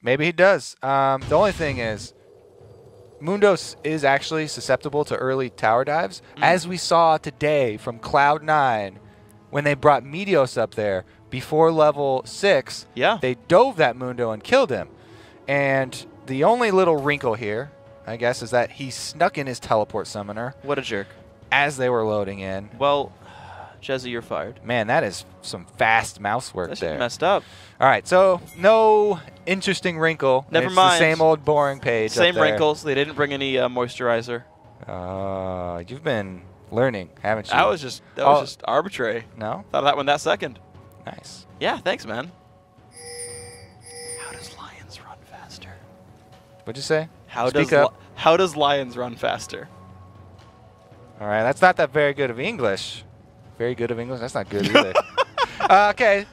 Maybe he does. The only thing is, Mundos is actually susceptible to early tower dives, as we saw today from Cloud9 when they brought Meteos up there before level 6. Yeah. They dove that Mundo and killed him. And the only little wrinkle here, I guess, is that he snuck in his teleport summoner. What a jerk. As they were loading in. Well, Jezzy, you're fired. Man, that is some fast mouse work there. Messed up. All right, so no interesting wrinkle. Never it's mind. The same old boring page. Same wrinkles. They didn't bring any moisturizer. You've been learning, haven't you? That was just arbitrary. No? Thought of that one that second. Nice. Yeah, thanks, man. How does Lions run faster? What'd you say? How does Lions run faster? All right, that's not that very good of English. Very good of English? That's not good either. Okay.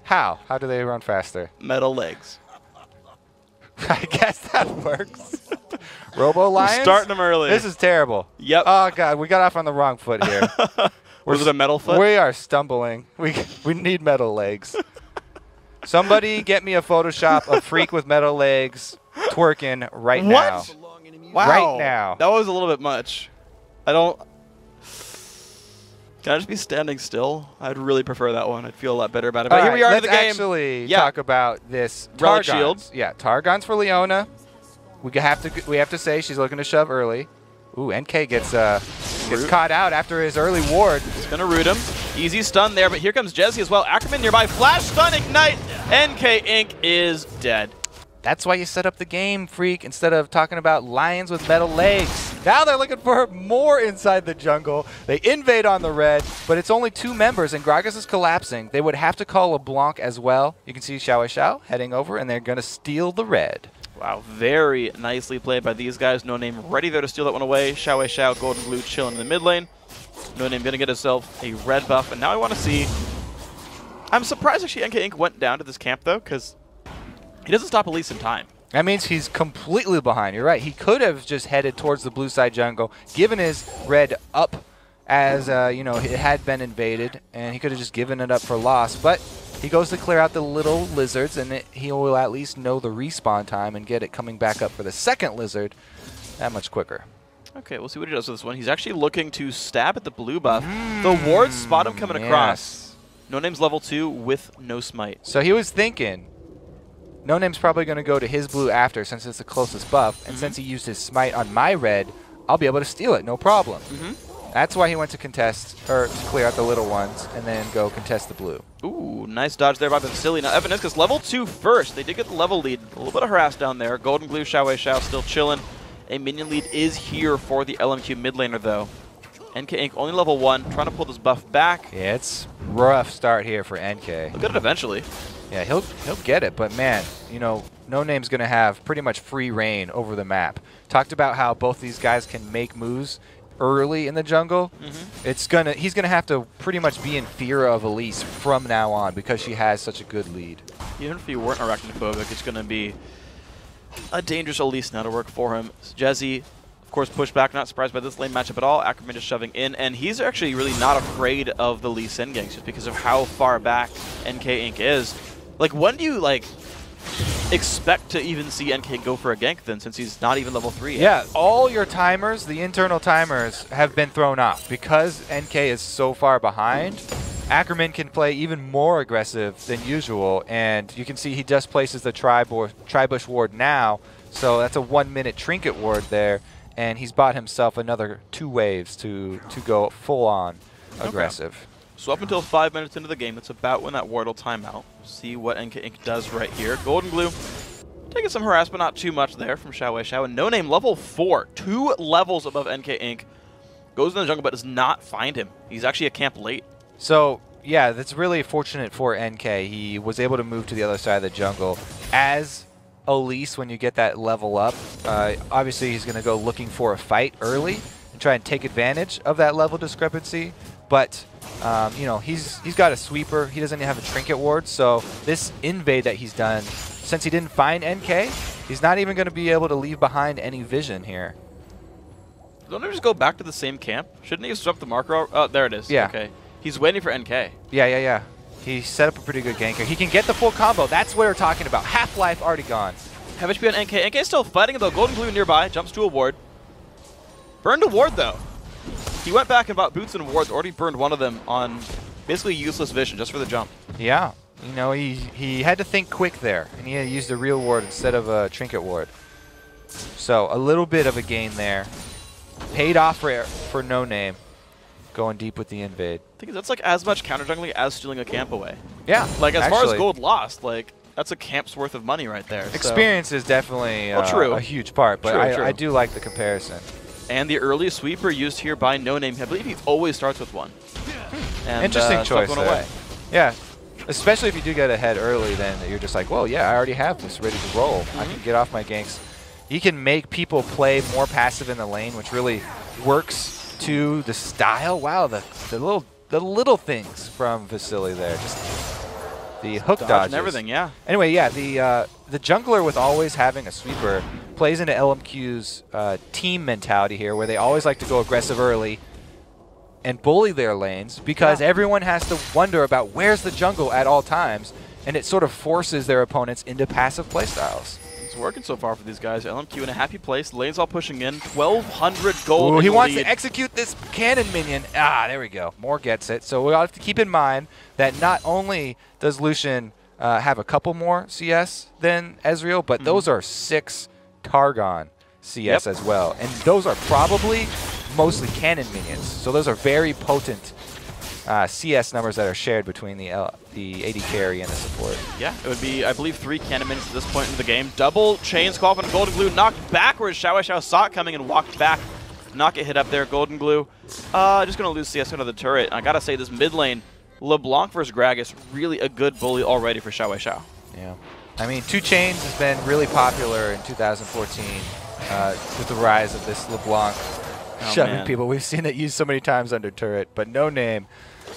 How? How do they run faster? Metal legs. I guess that works. Robo Lions? We're starting them early. This is terrible. Yep. Oh, God. We got off on the wrong foot here. Was it a metal foot? We are stumbling. We need metal legs. Somebody get me a Photoshop of Freak with metal legs twerking right now. What? Wow. Right now. That was a little bit much. I don't... Can I just be standing still? I'd really prefer that one. I'd feel a lot better about it. But here we are in the game. Let's actually talk about this Relic Targons. Shield. Yeah, Targons for Leona. We have to say she's looking to shove early. Ooh, NK gets caught out after his early ward. He's going to root him. Easy stun there, but here comes Jezzy as well. Ackerman nearby. Flash stun, ignite. NK Inc. is dead. That's why you set up the game, Freak, instead of talking about lions with metal legs. Now they're looking for more inside the jungle. They invade on the red, but it's only 2 members, and Gragas is collapsing. They would have to call LeBlanc as well. You can see Xiao heading over, and they're going to steal the red. Wow, very nicely played by these guys. No Name ready there to steal that one away. Xiao, Golden Blue chilling in the mid lane. No Name going to get himself a red buff, and now I want to see... I'm surprised actually NK Inc. went down to this camp, though, because... he doesn't stop Elise in time. That means he's completely behind. You're right. He could have just headed towards the blue side jungle, given his red up as, it had been invaded, and he could have just given it up for loss. But he goes to clear out the little lizards, and he will at least know the respawn time and get it coming back up for the second lizard that much quicker. Okay, we'll see what he does with this one. He's actually looking to stab at the blue buff. The wards spot him coming across. No Name's level 2 with no smite. So he was thinking... No Name's probably going to go to his blue after since it's the closest buff, and since he used his smite on my red, I'll be able to steal it, no problem. That's why he went to contest, or to clear out the little ones, and then go contest the blue. Ooh, nice dodge there by Vasily. Now Evaniscus level 2 first. They did get the level lead. A little bit of harass down there. Golden Blue, Xiao still chilling. A minion lead is here for the LMQ mid laner, though. NK Inc. only level 1, trying to pull this buff back. Yeah, it's rough start here for NK. He'll get it eventually. Yeah, he'll get it, but man, No Name's going to have pretty much free reign over the map. Talked about how both these guys can make moves early in the jungle. He's going to have to pretty much be in fear of Elise from now on because she has such a good lead. Even if he weren't arachnophobic, it's going to be a dangerous Elise now to work for him. Jezzy, of course, pushed back. Not surprised by this lane matchup at all. Ackerman just shoving in, and he's actually really not afraid of the Lee Sin ganks just because of how far back NK Inc. is. Like, when do you, expect to even see NK go for a gank then, since he's not even level 3 yet? Yeah, all your timers, the internal timers, have been thrown off. Because NK is so far behind, Ackerman can play even more aggressive than usual, and you can see he just places the Tribush ward now, so that's a 1-minute trinket ward there, and he's bought himself another 2 waves to go full-on aggressive. Okay. So up until 5 minutes into the game, that's about when that ward will time out. See what NK Inc. does right here. Golden Glue taking some harassment, not too much there from Xiao. And No Name level 4, 2 levels above NK Inc. Goes in the jungle but does not find him. He's actually a camp late. So, yeah, that's really fortunate for NK. He was able to move to the other side of the jungle. As Elise, when you get that level up, obviously he's going to go looking for a fight early and try and take advantage of that level discrepancy. But, he's got a sweeper. He doesn't have a trinket ward. So this invade that he's done, since he didn't find NK, he's not even going to be able to leave behind any vision here. Don't they just go back to the same camp? Shouldn't he have swept the marker? Oh, there it is. Yeah. Okay. He's waiting for NK. Yeah. He set up a pretty good ganker. He can get the full combo. That's what we're talking about. Half-life already gone. Have HP on NK. NK still fighting though. Golden Glue nearby. Jumps to a ward. Burned a ward though. He went back and bought boots and wards. Already burned one of them on basically useless vision just for the jump. Yeah. You know, he had to think quick there, and he used a real ward instead of a trinket ward. So a little bit of a gain there. Paid off for No Name. Going deep with the invade. I think that's like as much counter jungling as stealing a camp away. Yeah. Like as far as gold lost, like that's a camp's worth of money right there. Experience is definitely true. a huge part, but True. I do like the comparison. And the early sweeper used here by No Name, I believe he always starts with one. And, Interesting choice going there. away. Yeah. Especially if you do get ahead early, then you're just like, well, yeah, I already have this ready to roll. I can get off my ganks. You can make people play more passive in the lane, which really works to the style. Wow, the little things from Vasily there. Just the hook dodges and everything, yeah. Anyway, yeah, the jungler with always having a sweeper plays into LMQ's team mentality here, where they always like to go aggressive early and bully their lanes because everyone has to wonder about where's the jungle at all times, and it sort of forces their opponents into passive playstyles. It's working so far for these guys. LMQ in a happy place. Lane's all pushing in. 1,200 gold. Ooh, he wants lead. to execute this cannon minion. Ah, there we go. More gets it. So we'll have to keep in mind that not only does Lucian have a couple more CS than Ezreal, but those are 6 Targon CS as well. And those are probably mostly cannon minions. So those are very potent CS numbers that are shared between the AD carry and the support. Yeah, it would be, I believe, 3 cannon minutes at this point in the game. Double chain squall on Golden Glue, knocked backwards. Xiao saw it coming and walked back. Not get hit up there. Golden Glue just going to lose CS into the turret. And I got to say, this mid lane, LeBlanc versus Gragas, really a good bully already for Xiao. Yeah. I mean, 2 Chains has been really popular in 2014 with the rise of this LeBlanc shoving people. We've seen it used so many times under turret, but No Name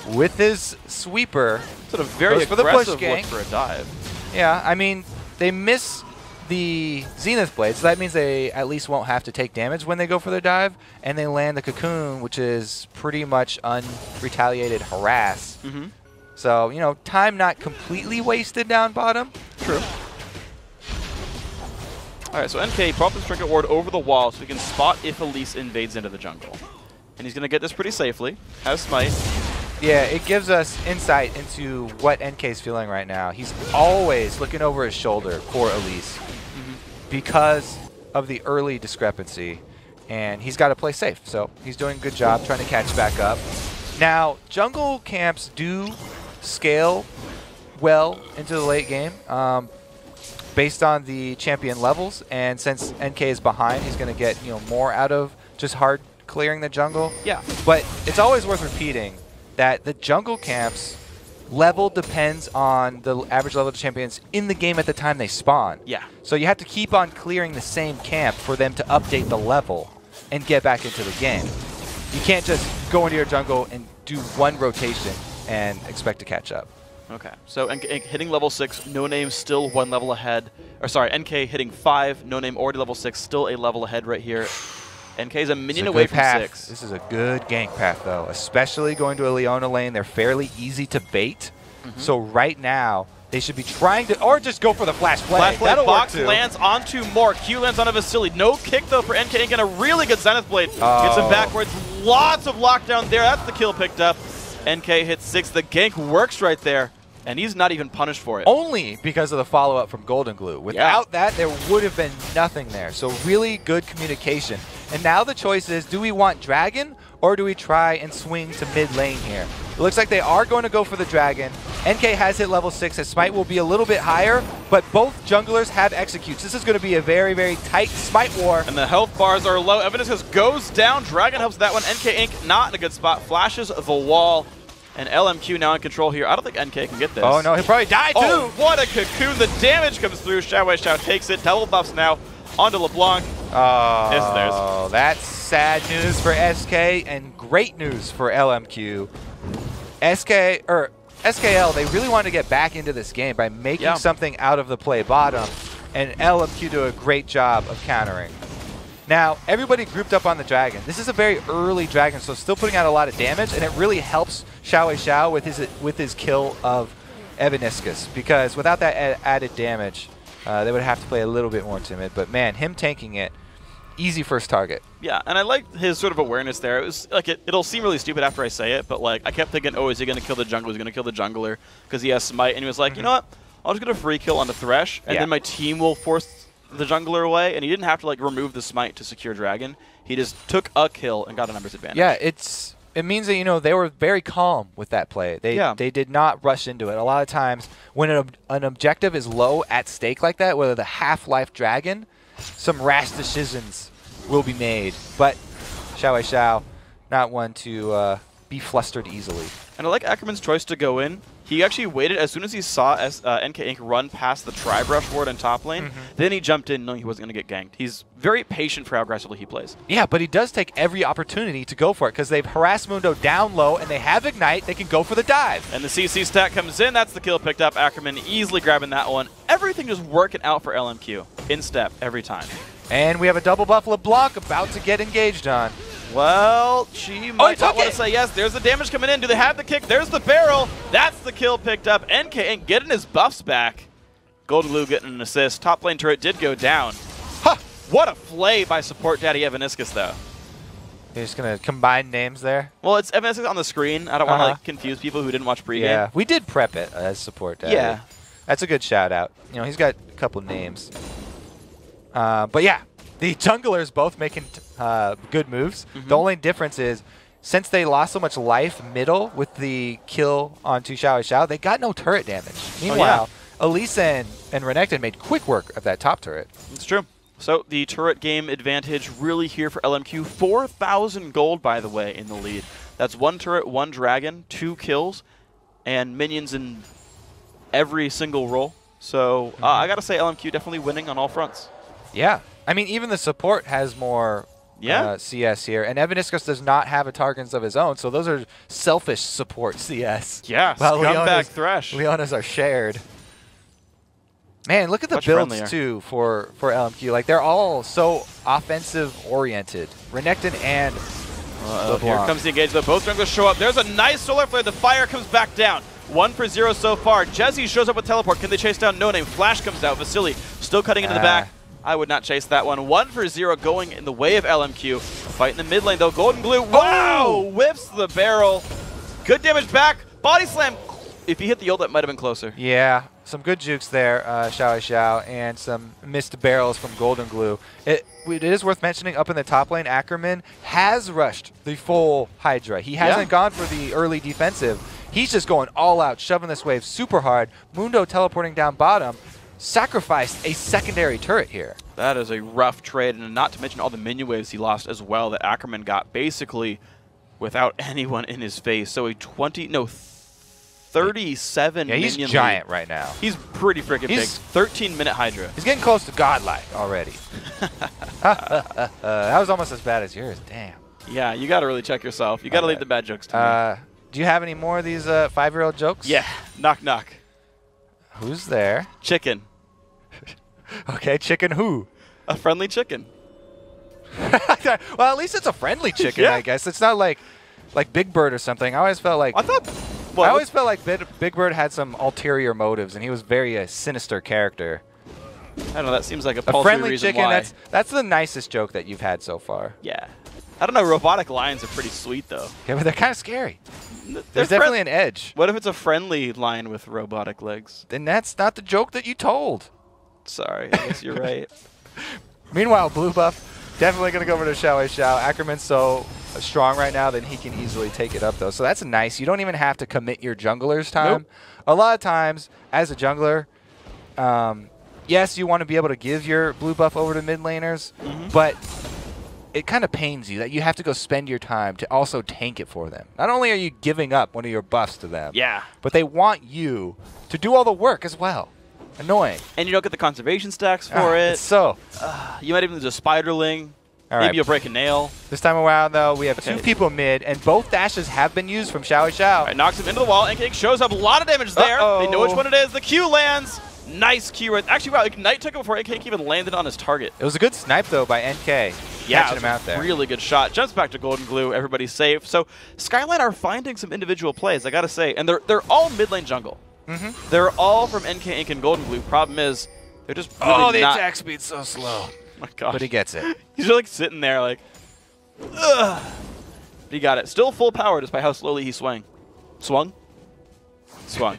with his sweeper sort of very for the push look gank for a dive. Yeah, I mean, they miss the Zenith Blade, so that means they at least won't have to take damage when they go for their dive, and they land the Cocoon, which is pretty much unretaliated harass. So, you know, time not completely wasted down bottom. True. Alright, so NK popped his Trinket Ward over the wall so he can spot if Elise invades into the jungle. And he's going to get this pretty safely. Has Smite. Yeah, it gives us insight into what NK's feeling right now. He's always looking over his shoulder for Elise because of the early discrepancy, and he's got to play safe. So he's doing a good job trying to catch back up. Now, jungle camps do scale well into the late game based on the champion levels, and since NK is behind, he's going to get more out of just hard clearing the jungle. Yeah. But it's always worth repeating that the jungle camps level depends on the average level of the champions in the game at the time they spawn. Yeah. So you have to keep on clearing the same camp for them to update the level and get back into the game. You can't just go into your jungle and do 1 rotation and expect to catch up. Okay, so NK hitting level 6, No Name still 1 level ahead. Or sorry, NK hitting 5, No Name already level 6, still a level ahead right here. NK's a minion away from 6. This is a good gank path, though, especially going to a Leona lane. They're fairly easy to bait. So right now, they should be trying to, or just go for the flash play. Flash play, That'll box work too. lands onto More. Q lands on a Vasily. No kick, though, for NK. Getting a really good Zenith Blade. Gets him backwards. Lots of lockdown there. That's the kill picked up. NK hits 6. The gank works right there. And he's not even punished for it. Only because of the follow-up from Golden Glue. Without that, there would have been nothing there. So really good communication. And now the choice is, do we want Dragon or do we try and swing to mid lane here? It looks like they are going to go for the Dragon. NK has hit level 6. His Smite will be a little bit higher, but both junglers have executes. This is going to be a very, very tight Smite war. And the health bars are low. Evanescence goes down. Dragon helps that one. NK Inc. not in a good spot. Flashes the wall. And LMQ now in control here. I don't think NK can get this. Oh, no, he'll probably die, too. Oh, what a cocoon. The damage comes through. Xiao takes it. Double buffs now onto LeBlanc. Oh, It's theirs. That's sad news for SK and great news for LMQ. SKL, they really wanted to get back into this game by making something out of the play bottom, and LMQ do a great job of countering. Now, everybody grouped up on the Dragon. This is a very early Dragon, so still putting out a lot of damage, and it really helps Xiao with his kill of Evaniscus, because without that added damage, They would have to play a little bit more timid. But, man, him tanking it, easy first target. Yeah, and I like his sort of awareness there. It was like it'll seem really stupid after I say it, but like I kept thinking, oh, is he going to kill the jungler? Is he going to kill the jungler because he has smite? And he was like, you know what? I'll just get a free kill on the Thresh, and then my team will force the jungler away. And he didn't have to like remove the smite to secure Dragon. He just took a kill and got a numbers advantage. Yeah, it means that, you know, they were very calm with that play. They did not rush into it. A lot of times when an objective is low at stake like that, whether the half-life Dragon, some rash decisions will be made. But Xiao, not one to be flustered easily. And I like Ackerman's choice to go in. He actually waited as soon as he saw NK Inc. run past the tri-brush ward in top lane. Then he jumped in knowing he wasn't going to get ganked. He's very patient for how aggressively he plays. Yeah, but he does take every opportunity to go for it because they've harassed Mundo down low and they have Ignite. They can go for the dive. And the CC stack comes in. That's the kill picked up. Ackerman easily grabbing that one. Everything just working out for LMQ. In step every time. And we have a double buff LeBlanc about to get engaged on. Well, she might not want to say yes. There's the damage coming in. Do they have the kick? There's the barrel. That's the kill picked up. NK Inc. getting his buffs back. Golden Glue getting an assist. Top lane turret did go down. Huh! What a play by support daddy Evaniscus, though. You're just going to combine names there? Well, it's Evaniscus on the screen. I don't want to like confuse people who didn't watch pregame. Yeah, we did prep it as support daddy. Yeah. That's a good shout out. You know, he's got a couple names. But yeah. The junglers both making good moves. The only difference is, since they lost so much life middle with the kill onto Xiao, they got no turret damage. Meanwhile, Elise and Renekton made quick work of that top turret. It's true. So the turret game advantage really here for LMQ. 4,000 gold, by the way, in the lead. That's 1 turret, 1 dragon, 2 kills, and minions in every single role. So I got to say LMQ definitely winning on all fronts. Yeah. I mean, even the support has more CS here, and Evaniscus does not have a targets of his own, so those are selfish support CS. Yeah, scumbag Thresh. Leona's are shared. Man, look at the builds, too, for LMQ. Like, they're all so offensive-oriented. Renekton and LeBlanc. Here comes the engagement. Both junglers show up. There's a nice solar flare. The fire comes back down. 1 for 0 so far. Jesse shows up with teleport. Can they chase down No Name? Flash comes out. Vasily still cutting into the back. I would not chase that one. 1 for 0 going in the way of LMQ. Fight in the mid lane, though. Golden Glue. Wow! Whips the barrel. Good damage back. Body slam. If he hit the ult, that might have been closer. Yeah. Some good jukes there, Xiao, and some missed barrels from Golden Glue. It is worth mentioning, up in the top lane, Ackerman has rushed the full Hydra. He hasn't gone for the early defensive. He's just going all out, shoving this wave super hard. Mundo teleporting down bottom. Sacrificed a secondary turret here. That is a rough trade, and not to mention all the minion waves he lost as well that Ackerman got basically without anyone in his face. So a 37 minion he's giant right now. He's pretty freaking big. 13-minute Hydra. He's getting close to godlike already. That was almost as bad as yours. Damn. Yeah, you got to really check yourself. You got to leave the bad jokes to me. Do you have any more of these 5-year-old jokes? Yeah. Knock, knock. Who's there? Chicken. Okay, chicken who? A friendly chicken. Well, at least it's a friendly chicken, I guess. It's not like Big Bird or something. I always felt like Big Bird had some ulterior motives, and he was very sinister character. I don't know. That seems like a friendly reason chicken. Why. That's the nicest joke that you've had so far. Yeah. I don't know. Robotic lions are pretty sweet, though. Yeah, but they're kind of scary. There's definitely an edge. What if it's a friendly lion with robotic legs? Then that's not the joke that you told. Sorry, I guess you're right. Meanwhile, blue buff definitely going to go over to Xiao. Ackerman's so strong right now that he can easily take it up, though. So that's nice. You don't even have to commit your jungler's time. Nope. A lot of times, as a jungler, yes, you want to be able to give your blue buff over to mid laners, but it kind of pains you that you have to go spend your time to also tank it for them. Not only are you giving up one of your buffs to them, but they want you to do all the work as well. Annoying. And you don't get the conservation stacks for it. So you might even do a spiderling. Maybe you'll break a nail. This time around, though, we have 2 people mid, and both dashes have been used from Xiao. Right, knocks him into the wall. NK shows up. A lot of damage there. They know which one it is. The Q lands. Nice Q. Actually, wow, Ignite took him before NK even landed on his target. It was a good snipe, though, by NK. Catching him out there. Really good shot. Jumps back to Golden Glue. Everybody's safe. So Skyline are finding some individual plays, I got to say. And they're all mid lane jungle. They're all from NK Inc. and Golden Glue. Problem is, They're just really Oh, the not. attack speed's so slow. Oh my gosh. But he gets it. He's just like sitting there like, ugh. But he got it. Still full power despite how slowly he swung. Swung? Swung.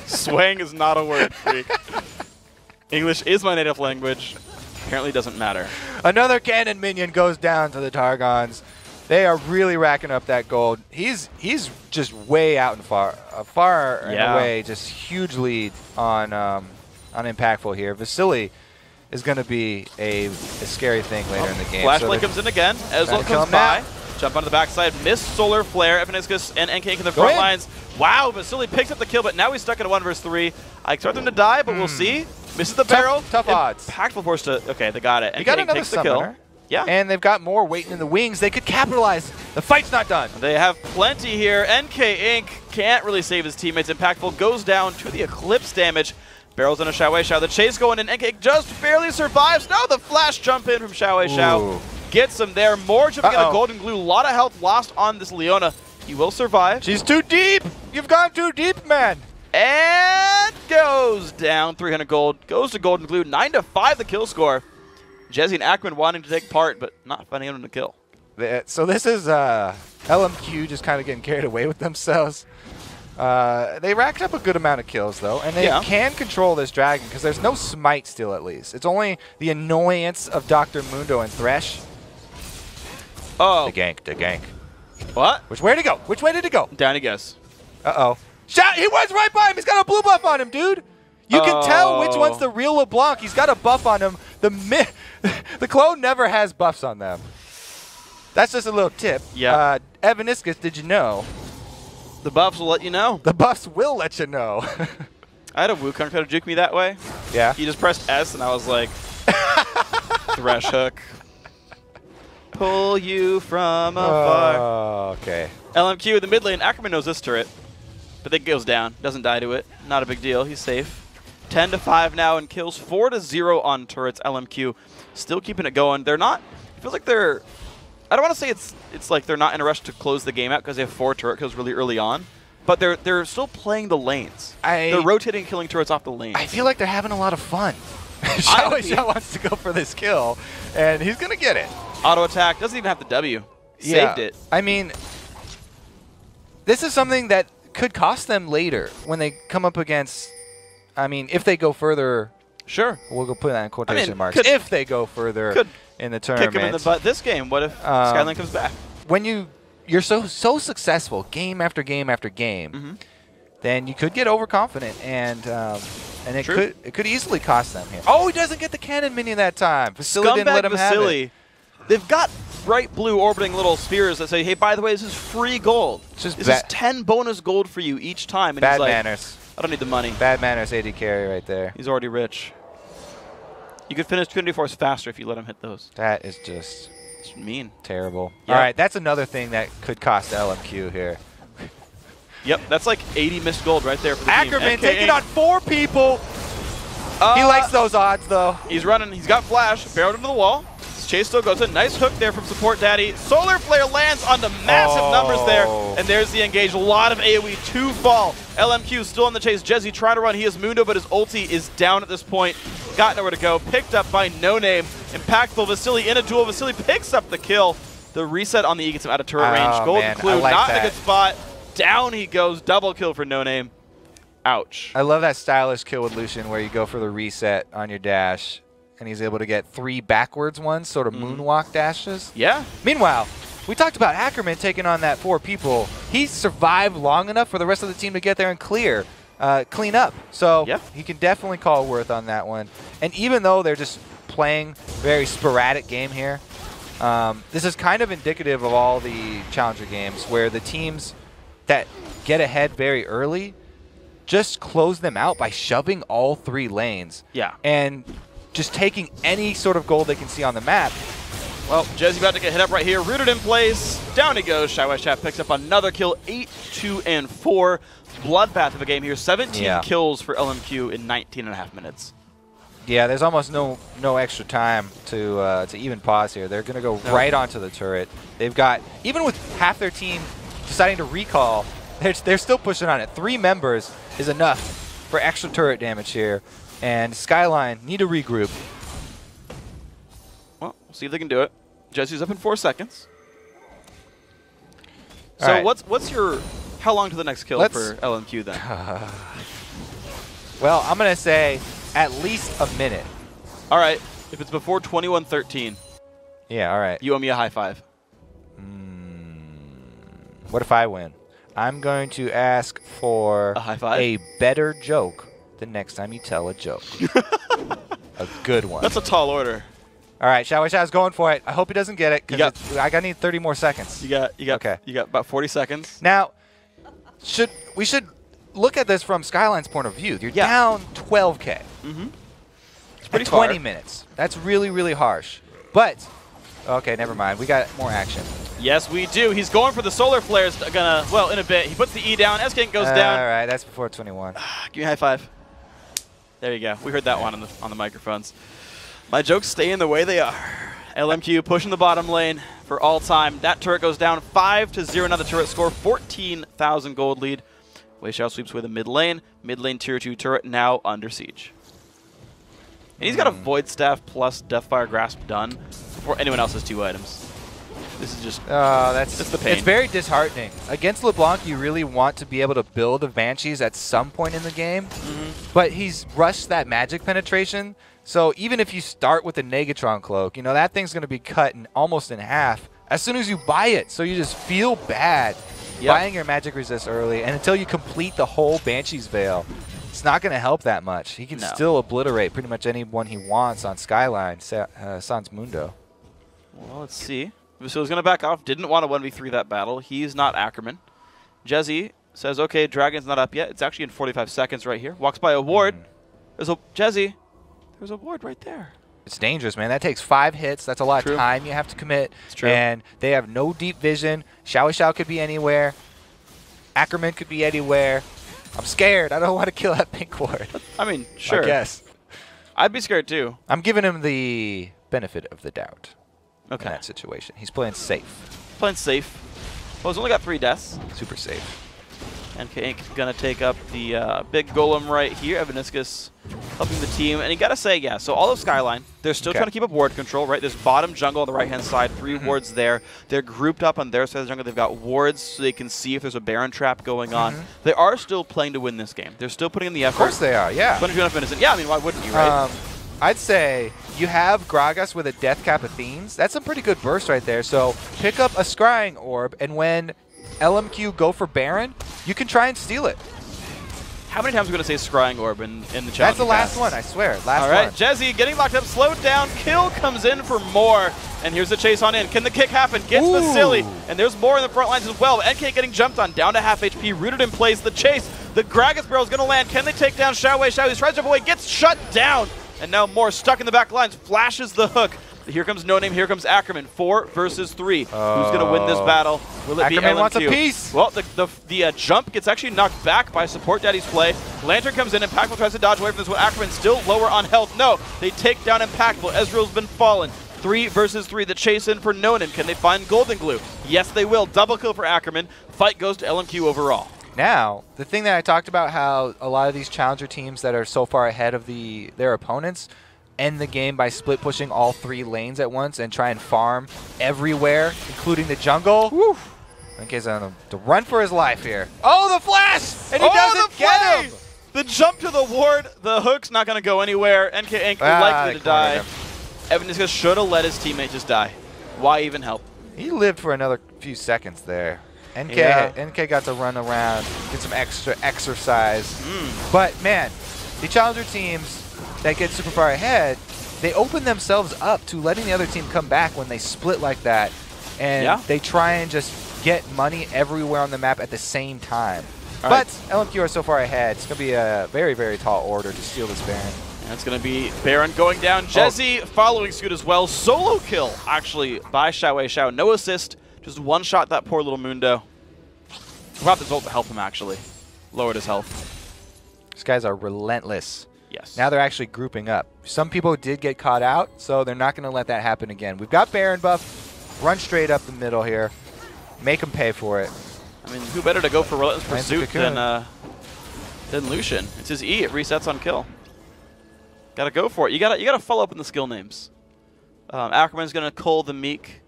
Swang is not a word, freak. English is my native language. Apparently doesn't matter. Another cannon minion goes down to the Targons. They are really racking up that gold. He's just way out and far and away. Just huge lead on Impactful here. Vasily is going to be a scary thing later in the game. Flashlight comes in again. Ezreal comes by. Jump onto the backside. Missed Solar Flare. Evaniscus and NK in the front lines. Wow, Vasily picks up the kill, but now he's stuck in a 1 versus 3. I expect them to die, but we'll see. Misses the barrel. Tough odds. Impactful force to. Okay, they got it. They got another takes the kill. Yeah. And they've got more waiting in the wings. They could capitalize. The fight's not done. They have plenty here. NK Inc. can't really save his teammates. Impactful goes down to the Eclipse damage. Barrels in a Xiao Wei Xiao. The chase going in. NK just barely survives. Now the flash jump in from Xiao Wei Xiao. Gets him there. More jumping in a golden glue. A lot of health lost on this Leona. He will survive. She's too deep. You've gone too deep, man. And goes down. 300 gold. Goes to golden glue. 9-5 the kill score. Jesse and Akron wanting to take part, but not finding him to kill. So this is LMQ just kind of getting carried away with themselves. They racked up a good amount of kills, though, and they can control this dragon because there's no smite still, at least. It's only the annoyance of Dr. Mundo and Thresh. Oh. The gank. What? Which way to go? Which way did it go? Down he goes. Uh-oh. He was right by him. He's got a blue buff on him, dude. You can tell which one's the real LeBlanc. He's got a buff on him. The clone never has buffs on them. That's just a little tip. Yeah. Evaniscus, did you know? The buffs will let you know. The buffs will let you know. I had a Wukong try to juke me that way. Yeah. He just pressed S, and I was like, Thresh hook. Pull you from afar. Oh, okay. LMQ in the mid lane. Ackerman knows this turret, but it goes down. Doesn't die to it. Not a big deal. He's safe. 10-5 now and kills. 4-0 on turrets. LMQ still keeping it going. They're not. It feels like they're. I don't want to say it's like they're not in a rush to close the game out because they have 4 turret kills really early on, but they're still playing the lanes. They're rotating and killing turrets off the lanes. I feel like they're having a lot of fun. Xiao wants to go for this kill, and he's gonna get it. Auto attack doesn't even have the W. Saved it. I mean, this is something that could cost them later when they come up against. I mean, if they go further. Sure. We'll go put that in quotation marks. If they go further in the tournament. Kick him in the butt this game. What if Skyline comes back? When you're so successful game after game after game, then you could get overconfident and it could easily cost them here. Oh, he doesn't get the cannon minion that time. Vasily didn't let him have it. They've got bright blue orbiting little spheres that say, hey, by the way, this is free gold. This is 10 bonus gold for you each time. And bad he's like, manners. I don't need the money. Bad manners AD carry right there. He's already rich. You could finish Trinity Force faster if you let him hit those. That is just mean. Terrible. Yep. All right, that's another thing that could cost LMQ here. Yep, that's like 80 missed gold right there for the Ackerman taking on 4 people. He likes those odds, though. He's running. He's got flash. Barreled into the wall. Chase still goes in. Nice hook there from Support Daddy. Solar Flare lands onto massive numbers there. And there's the engage. A lot of AoE to fall. LMQ still on the chase. Jesse trying to run. He is Mundo, but his ulti is down at this point. Got nowhere to go. Picked up by No Name. Impactful. Vasily in a duel. Vasily picks up the kill. The reset on the E gets him out of turret range. Golden Clue not in a good spot. Down he goes. Double kill for No Name. Ouch. I love that stylish kill with Lucian where you go for the reset on your dash. And he's able to get 3 backwards ones, sort of moonwalk dashes. Yeah. Meanwhile, we talked about Ackerman taking on that 4 people. He survived long enough for the rest of the team to get there and clean up. So he can definitely call worth on that one. And even though they're just playing very sporadic game here, this is kind of indicative of all the Challenger games where the teams that get ahead very early just close them out by shoving all 3 lanes. Yeah. And just taking any sort of gold they can see on the map. Well, Jesse about to get hit up right here. Rooted in place. Down he goes. Xiao Wei Xiao picks up another kill. 8, 2, and 4. Bloodbath of a game here. 17 kills for LMQ in 19.5 minutes. Yeah, there's almost no extra time to even pause here. They're going to go right onto the turret. They've got, even with half their team deciding to recall, they're still pushing on it. 3 members is enough for extra turret damage here. And Skyline need to regroup. Well, we'll see if they can do it. Jesse's up in 4 seconds. All So right. what's your how long to the next kill for LMQ then? Well, I'm gonna say at least a minute. All right, if it's before 21:13, Yeah. All right. you owe me a high five. What if I win? I'm going to ask for A high five? a better joke the next time you tell a joke. A good one. That's a tall order. All right, Xiao's going for it. I hope he doesn't get it You because I need 30 more seconds. You got Okay. You got about 40 seconds. Now, we should look at this from Skyline's point of view. You're Yeah. down 12K. Mm-hmm. It's pretty at far. 20 minutes. That's really, really harsh. But, okay, never mind. We got more action. Yes, we do. He's going for the solar flares. Well, in a bit. He puts the E down. S-King goes down. All right, that's before 21. Give me a high five. There you go. We heard that one on the microphones. My jokes stay in the way they are. LMQ pushing the bottom lane for all time. That turret goes down 5-0. Now the turret score 14,000 gold lead. Wei Xiao sweeps away the mid lane. Mid lane tier 2 turret now under siege. And he's got a Void Staff plus Deathfire Grasp done before anyone else has 2 items. This is just That's the pain. It's very disheartening. Against LeBlanc, you really want to be able to build the Banshees at some point in the game, but he's rushed that magic penetration. So even if you start with a Negatron Cloak, you know, that thing's going to be cut almost in half as soon as you buy it. So you just feel bad buying your magic resist early, and until you complete the whole Banshee's Veil, it's not going to help that much. He can still obliterate pretty much anyone he wants on Skyline, Sans Mundo. Well, let's see. So he's going to back off. Didn't want to 1v3 that battle. He's not Ackerman. Jesse says, okay, Dragon's not up yet. It's actually in 45 seconds right here. Walks by a ward. There's a Jesse. There's a ward right there. It's dangerous, man. That takes 5 hits. That's a lot of time you have to commit. It's true. And they have no deep vision. Xiao could be anywhere. Ackerman could be anywhere. I'm scared. I don't want to kill that pink ward. I mean, sure. I guess. I'd be scared too. I'm giving him the benefit of the doubt in Okay. that situation. He's playing safe. Playing safe. Well, he's only got 3 deaths. Super safe. NK Inc. going to take up the big golem right here. Evaniscus helping the team. And you got to say, yeah, so all of Skyline, they're still trying to keep up ward control, right? There's bottom jungle on the right-hand side, 3 wards there. They're grouped up on their side of the jungle. They've got wards so they can see if there's a Baron trap going on. They are still playing to win this game. They're still putting in the effort. Of course they are, yeah. 22 enough minutes in. Yeah, I mean, why wouldn't you, right? I'd say you have Gragas with a Death Cap of Fiends. That's some pretty good burst right there. So pick up a Scrying Orb, and when LMQ go for Baron, you can try and steal it. How many times are we going to say Scrying Orb in the challenge? That's the last one, I swear. Last All right, one. Jesse getting locked up, slowed down. Kill comes in for more. And here's the chase on in. Can the kick happen? Gets the silly. And there's more in the front lines as well. NK getting jumped on, down to half HP, rooted in place. The chase. The Gragas barrel is going to land. Can they take down Xiao Wei? Xiao Wei tries to jump away, gets shut down. And now more stuck in the back lines. Flashes the hook. Here comes No Name. Here comes Ackerman. 4 versus 3. Who's going to win this battle? Will it be LMQ? Ackerman wants a piece. Well, the jump gets actually knocked back by Support Daddy's play. Lantern comes in. Impactful tries to dodge away from this one. Ackerman still lower on health. No, they take down Impactful. Ezreal's been fallen. 3 versus 3. The chase in for No Name. Can they find Golden Glue? Yes, they will. Double kill for Ackerman. Fight goes to LMQ overall. Now, the thing that I talked about, how a lot of these challenger teams that are so far ahead of their opponents end the game by split pushing all 3 lanes at once and try and farm everywhere, including the jungle. Woo! NK's on to run for his life here. Oh, the flash! And he doesn't get him! The jump to the ward. The hook's not going to go anywhere. NK Inc. likely to die. Evaniscus should have let his teammate just die. Why even help? He lived for another few seconds there. NK got to run around, get some extra exercise. But, man, the challenger teams that get super far ahead, they open themselves up to letting the other team come back when they split like that. And they try and just get money everywhere on the map at the same time. But LMQ are so far ahead, it's going to be a very, very tall order to steal this Baron. And it's going to be Baron going down. Jesse following suit as well. Solo kill, actually, by Xiao Wei Xiao. No assist. Just one shot that poor little Mundo. We'll have this ult to help him, actually. Lowered his health. These guys are relentless. Yes. Now they're actually grouping up. Some people did get caught out, so they're not going to let that happen again. We've got Baron buff. Run straight up the middle here. Make them pay for it. I mean, who better to go for Relentless Pursuit than Lucian? It's his E. It resets on kill. Gotta go for it. You gotta follow up in the skill names. Ackerman's gonna coL the Meek.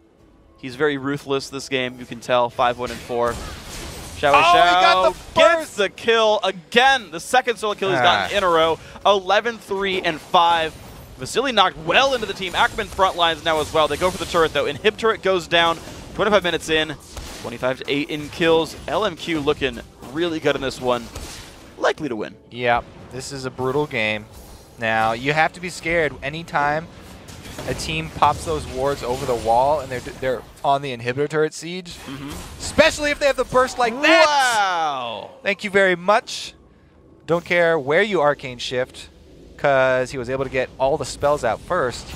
He's very ruthless this game. You can tell. 5-1 and 4. Xiao He got the gets the kill again. The second solo kill he's gotten in a row. 11-3 and 5. Vasily knocked well into the team. Ackerman front lines now as well. They go for the turret though. Inhib turret goes down. 25 minutes in. 25-8 in kills. LMQ looking really good in this one. Likely to win. Yeah, this is a brutal game. Now, you have to be scared anytime a team pops those wards over the wall and they're on the inhibitor turret siege. Especially if they have the burst like that. Wow. Thank you very much. Don't care where you arcane shift, because he was able to get all the spells out first.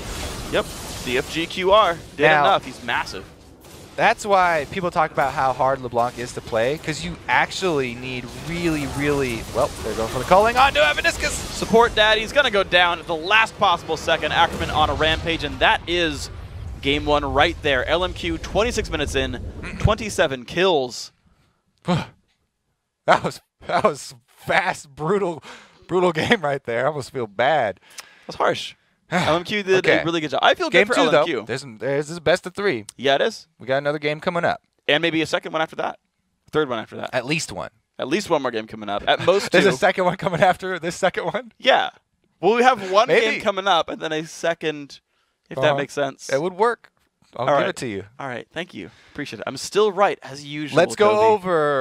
Yep, CFGQR did enough. He's massive. That's why people talk about how hard LeBlanc is to play, because you actually need really, well, they're going for the calling on to Evaniscus. Support Daddy's going to go down at the last possible second. Ackerman on a rampage, and that is game one right there. LMQ 26 minutes in, 27 kills. That was fast, brutal game right there. I almost feel bad. That's harsh. LMQ did a really good job. I feel good for LMQ. Though, this is best of 3. Yeah, it is. We got another game coming up. And maybe a second one after that. Third one after that. At least one. At least one more game coming up. At most 2. There's a second one coming after this second one? Yeah. Well, we have one game coming up and then a second, if that makes sense. It would work. I'll give it to you. All right. Thank you. Appreciate it. I'm still right, as usual. Let's go over